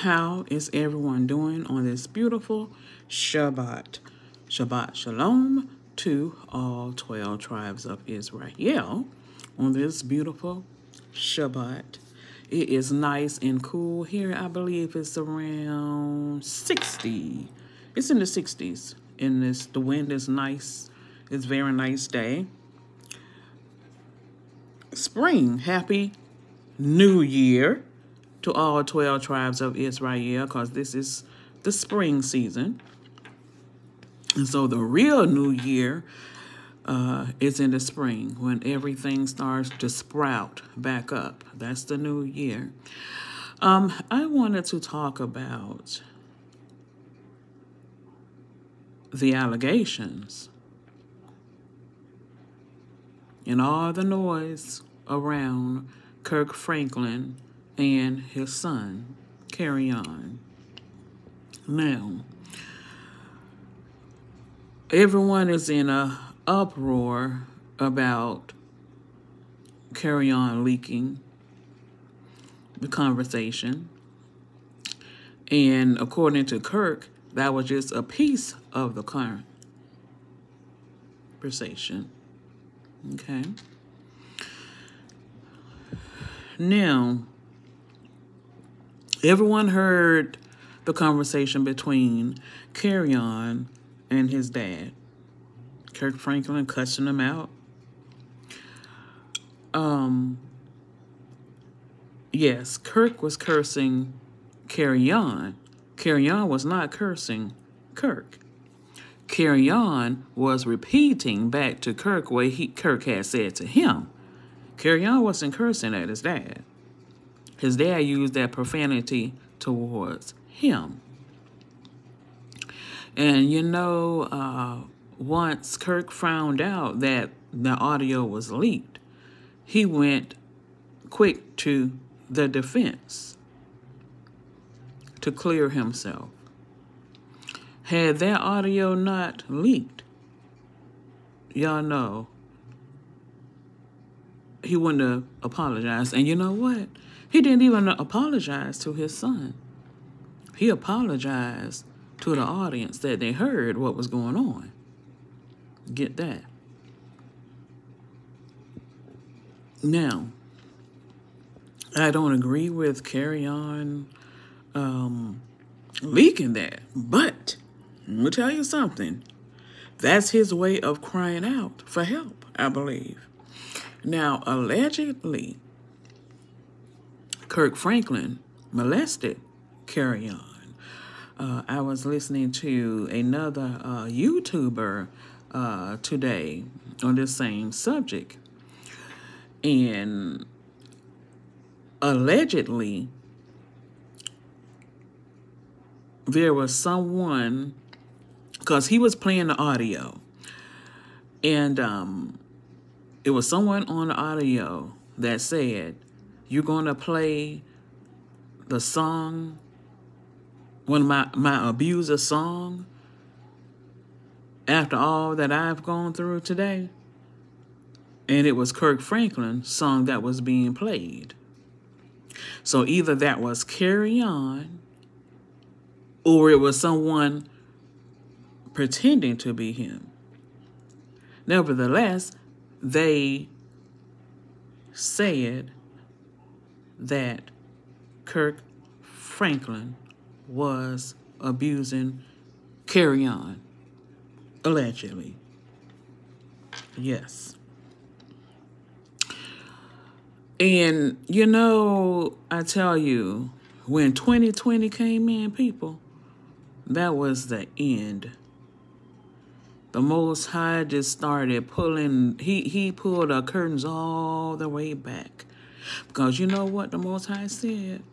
How is everyone doing on this beautiful Shabbat? Shabbat Shalom to all 12 tribes of Israel on this beautiful Shabbat. It is nice and cool here. I believe it's around 60. It's in the 60s. The wind is nice. It's a very nice day. Spring. Happy New Year to all 12 tribes of Israel, because this is the spring season. And so the real New Year is in the spring, when everything starts to sprout back up. That's the New Year. I wanted to talk about the allegations and all the noise around Kirk Franklin and his son, Kerrion. Now, everyone is in a uproar about Kerrion leaking the conversation. And according to Kirk, that was just a piece of the conversation. Okay. Now, everyone heard the conversation between Kerrion and his dad. Kirk Franklin cussing him out. Yes, Kirk was cursing Kerrion. Kerrion was not cursing Kirk. Kerrion was repeating back to Kirk what Kirk had said to him. Kerrion wasn't cursing at his dad. His dad used that profanity towards him. And once Kirk found out that the audio was leaked, he went quick to the defense to clear himself. Had that audio not leaked, y'all know, he wouldn't have apologized. And you know what? He didn't even apologize to his son. He apologized to the audience that they heard what was going on. Get that. Now, I don't agree with Kerrion leaking that, but I'm going to tell you something. That's his way of crying out for help, I believe. Now, allegedly, Kirk Franklin molested Kerrion. I was listening to another YouTuber today on this same subject. And allegedly, there was someone, because he was playing the audio, and it was someone on the audio that said, "You're going to play the song, one of my abuser song, after all that I've gone through today?" And it was Kirk Franklin's song that was being played. So either that was Kerrion, or it was someone pretending to be him. Nevertheless, they said that Kirk Franklin was abusing Kerrion, allegedly. Yes. And, I tell you, when 2020 came in, people, that was the end. The Most High just started pulling, he pulled the curtains all the way back. Because you know what the Most High said?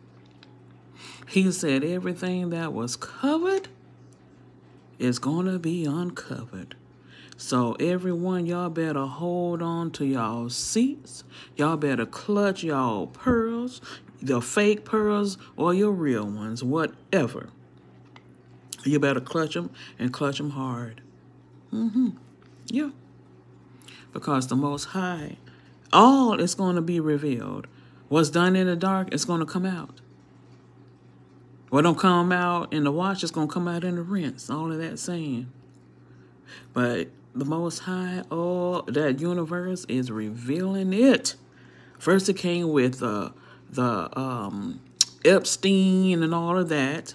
He said everything that was covered is going to be uncovered. So everyone, y'all better hold on to y'all seats. Y'all better clutch y'all pearls, the fake pearls or your real ones, whatever. You better clutch them and clutch them hard. Yeah. Because the Most High, all is going to be revealed. What's done in the dark is going to come out. What don't come out in the wash is going to come out in the rinse. All of that saying. But the Most High, all that universe is revealing it. First it came with the Epstein and all of that.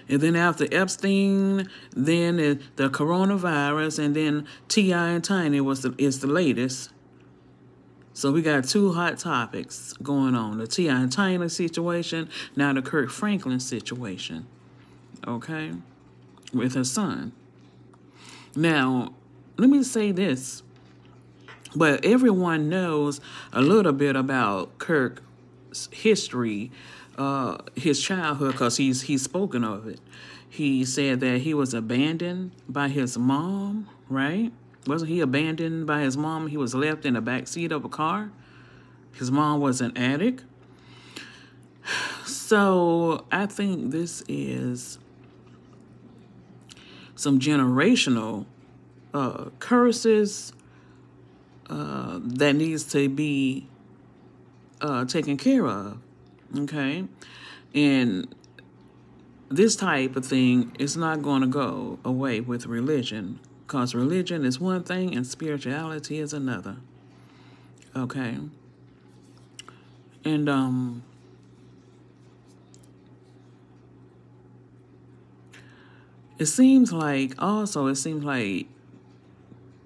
And then after Epstein, then the coronavirus, and then T.I. and Tiny is the latest. So we got two hot topics going on. The T.I. and Tiny situation, now the Kirk Franklin situation. Okay? With her son. Now, let me say this. But everyone knows a little bit about Kirk's history, his childhood, because he's spoken of it. He said that he was abandoned by his mom, right? Wasn't he abandoned by his mom? He was left in the back seat of a car. His mom was an addict. So I think this is some generational curses that needs to be taken care of, okay? And this type of thing is not going to go away with religion, because religion is one thing and spirituality is another, okay? And it seems like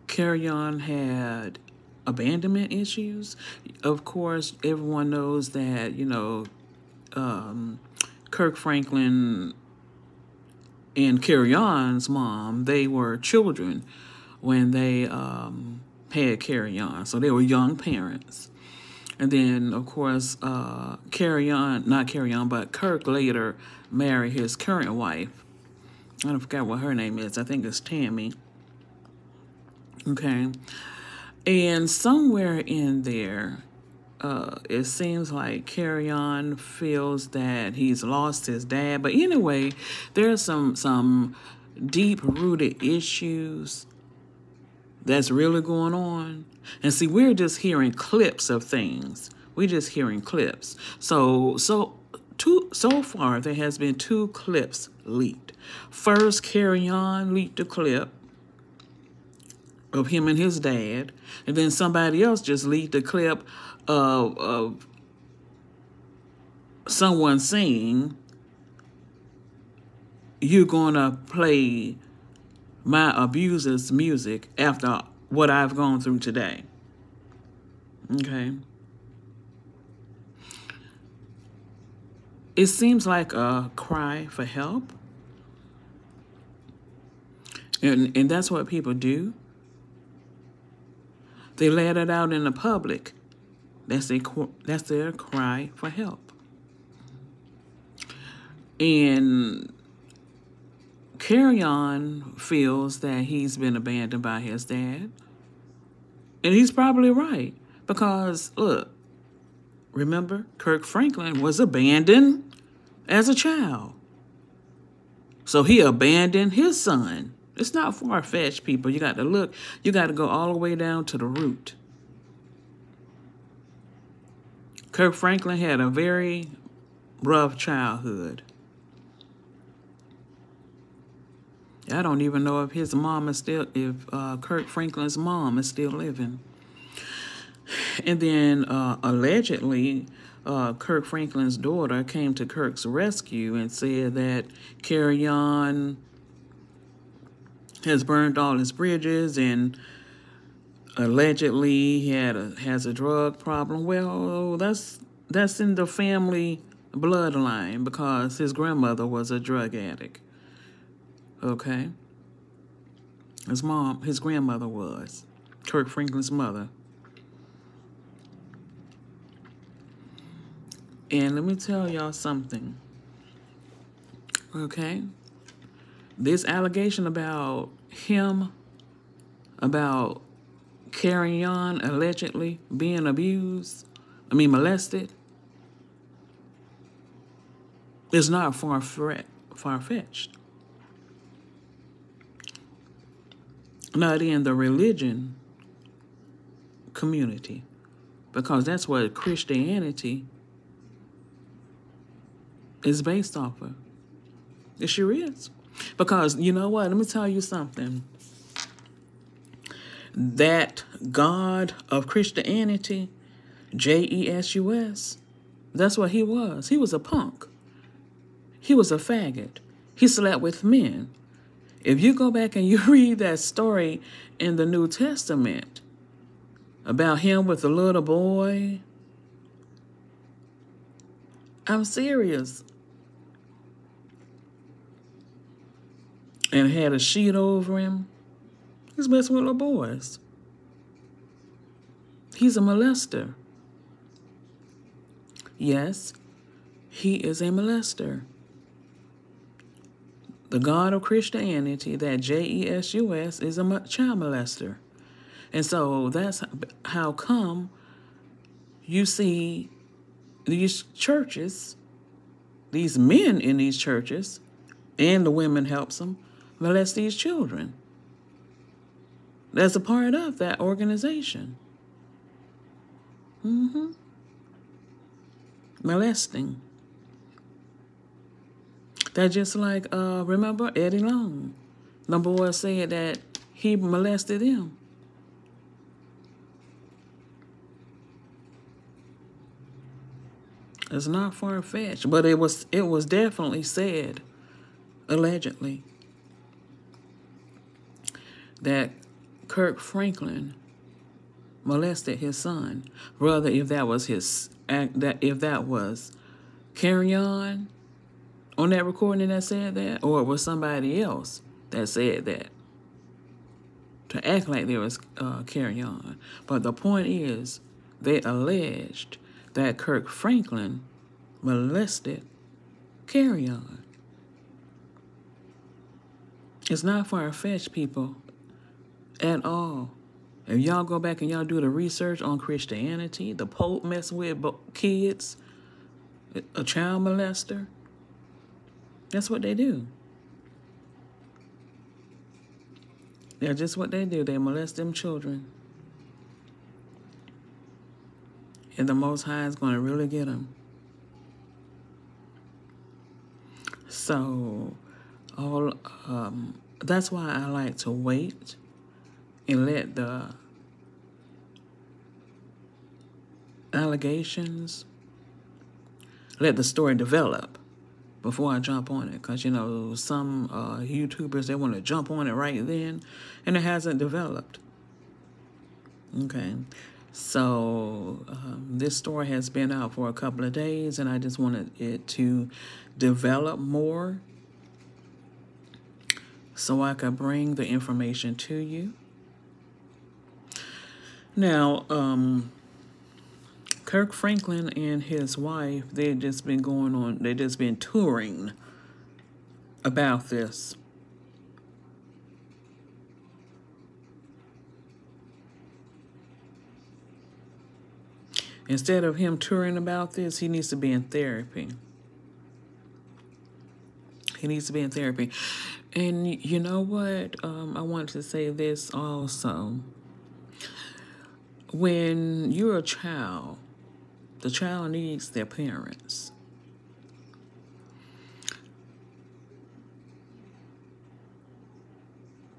Kerrion had abandonment issues. Of course, everyone knows that, Kirk Franklin and Kerrion's mom, they were children when they had Kerrion. So they were young parents. And then, of course, Kirk later married his current wife. I don't forget what her name is. I think it's Tammy. Okay. And somewhere in there, it seems like Kerrion feels that he's lost his dad. But anyway, there's some deep-rooted issues that's really going on. And see, we're just hearing clips of things. We're just hearing clips. So far, there has been 2 clips leaked. First, Kerrion leaked a clip of him and his dad, and then somebody else just leaked a clip of someone saying, "You're gonna play my abuser's music after what I've gone through today." Okay. It seems like a cry for help. And that's what people do. They let it out in the public. That's their cry for help. And Kerrion feels that he's been abandoned by his dad. And he's probably right. Because, look, remember, Kirk Franklin was abandoned as a child. So he abandoned his son. It's not far-fetched, people. You got to look. You got to go all the way down to the root. Kirk Franklin had a very rough childhood. I don't even know if his mom is still, if Kirk Franklin's mom is still living. And then allegedly, Kirk Franklin's daughter came to Kirk's rescue and said that Kerrion has burned all his bridges and allegedly he has a drug problem. Well, that's in the family bloodline because his grandmother was a drug addict. Okay? His grandmother was. Kirk Franklin's mother. And let me tell y'all something. Okay? This allegation about him, about Kerrion allegedly being molested, is not far-fetched. Not in the religion community, because that's what Christianity is based off of. It sure is. Because you know what? Let me tell you something. That God of Christianity, Jesus, that's what he was. He was a punk. He was a faggot. He slept with men. If you go back and you read that story in the New Testament about him with the little boy, I'm serious. And had a sheet over him. He's messing with little boys. He's a molester. Yes, he is a molester. The God of Christianity, that Jesus, is a child molester. And so that's how come you see these churches, these men in these churches, and the women helps them, molest these children. That's a part of that organization. Molesting. That's just like, remember Eddie Long? The boy said that he molested him. It's not far-fetched, but it was definitely said, allegedly, that Kirk Franklin molested his son. Rather, if that was Kerrion on that recording that said that, or it was somebody else that said that, to act like there was Kerrion. But the point is, they alleged that Kirk Franklin molested Kerrion. It's not far-fetched, people, at all. If y'all go back and y'all do the research on Christianity, the Pope messing with kids, a child molester, that's what they do. That's just what they do. They molest them children. And the Most High is going to really get them. So, that's why I like to wait and let the allegations, let the story develop before I jump on it. Because, you know, some YouTubers, they want to jump on it right then, and it hasn't developed. Okay. So this story has been out for a couple of days, and I just wanted it to develop more so I could bring the information to you. Now, Kirk Franklin and his wife, they've just been touring about this. Instead of him touring about this, he needs to be in therapy. He needs to be in therapy. And you know what? I want to say this also. When you're a child, the child needs their parents.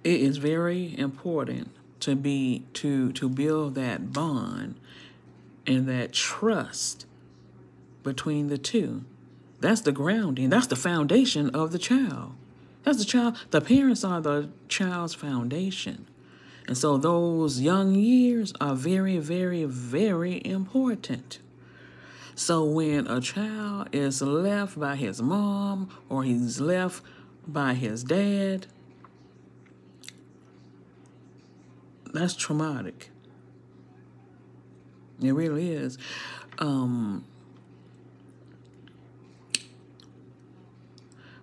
It is very important to build that bond and that trust between the two. That's the grounding. That's the foundation of the child. That's the child. The parents are the child's foundation. And so those young years are very, very, very important. So when a child is left by his mom or he's left by his dad, that's traumatic. It really is.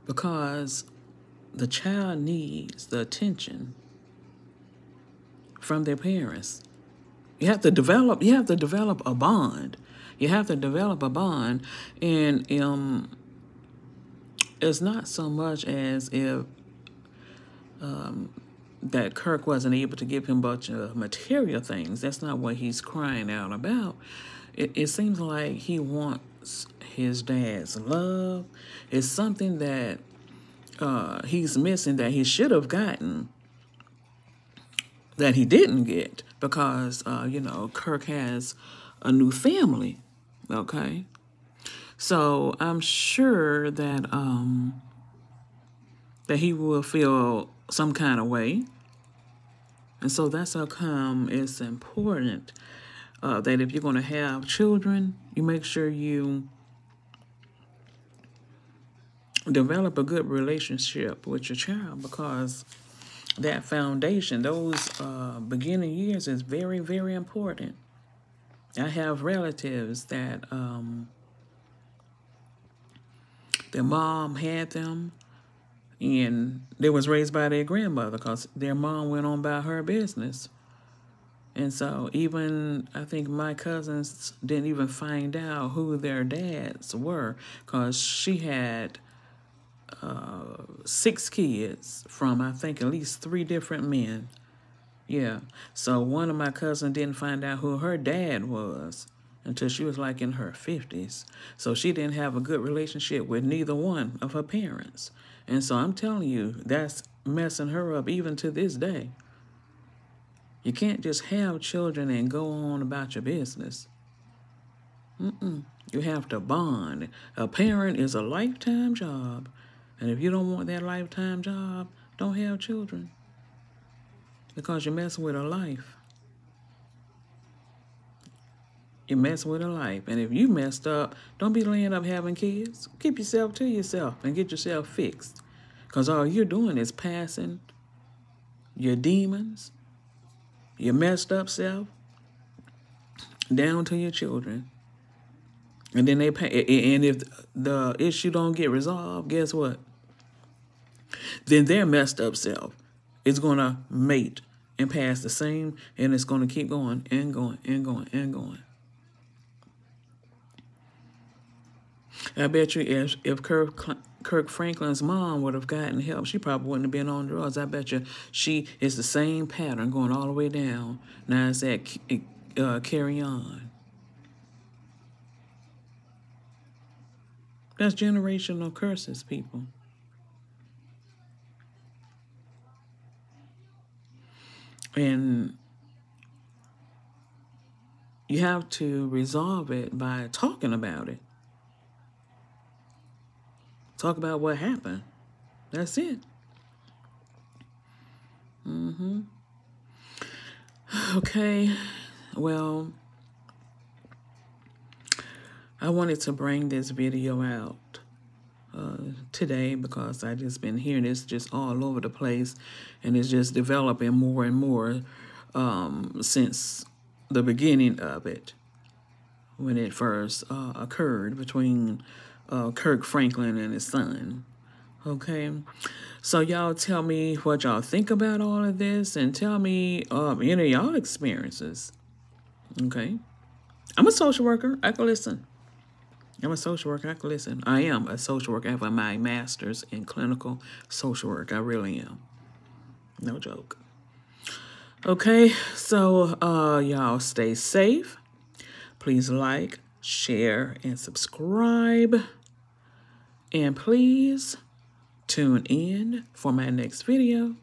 Because the child needs the attention from their parents. You have to develop a bond. You have to develop a bond. And it's not so much as if that Kirk wasn't able to give him a bunch of material things. That's not what he's crying out about. It seems like he wants his dad's love. It's something that he's missing that he should have gotten that he didn't get because, Kirk has a new family, okay? So I'm sure that that he will feel some kind of way. And so that's how come it's important that if you're going to have children, you make sure you develop a good relationship with your child, because that foundation, those beginning years is very, very important. I have relatives that their mom had them and they was raised by their grandmother because their mom went on about her business. And so even, I think my cousins didn't even find out who their dads were because she had 6 kids from, I think, at least 3 different men. Yeah. So one of my cousins didn't find out who her dad was until she was like in her 50s. So she didn't have a good relationship with neither one of her parents. And so I'm telling you, that's messing her up even to this day. You can't just have children and go on about your business. You have to bond. A parent is a lifetime job. And if you don't want that lifetime job, don't have children. Because you're messing with a life. You're messing with a life. And if you messed up, don't be laying up having kids. Keep yourself to yourself and get yourself fixed. Because all you're doing is passing your demons, your messed up self, down to your children. And then and if the issue don't get resolved, guess what? Then their messed up self is going to mate and pass the same, and it's going to keep going and going and going and going. I bet you if Kirk Franklin's mom would have gotten help, she probably wouldn't have been on drugs. I bet you she is the same pattern going all the way down. Now it's at Kerrion. That's generational curses, people. And you have to resolve it by talking about it. Talk about what happened. That's it. Okay. Well, I wanted to bring this video out today because I just been hearing this just all over the place, and it's just developing more and more since the beginning of it, when it first occurred between Kirk Franklin and his son. Okay, so y'all tell me what y'all think about all of this, and tell me any of y'all experiences. Okay, I'm a social worker. I can listen. I'm a social worker. I can listen. I am a social worker. I have my master's in clinical social work. I really am. No joke. Okay, so y'all stay safe. Please like, share, and subscribe. And please tune in for my next video.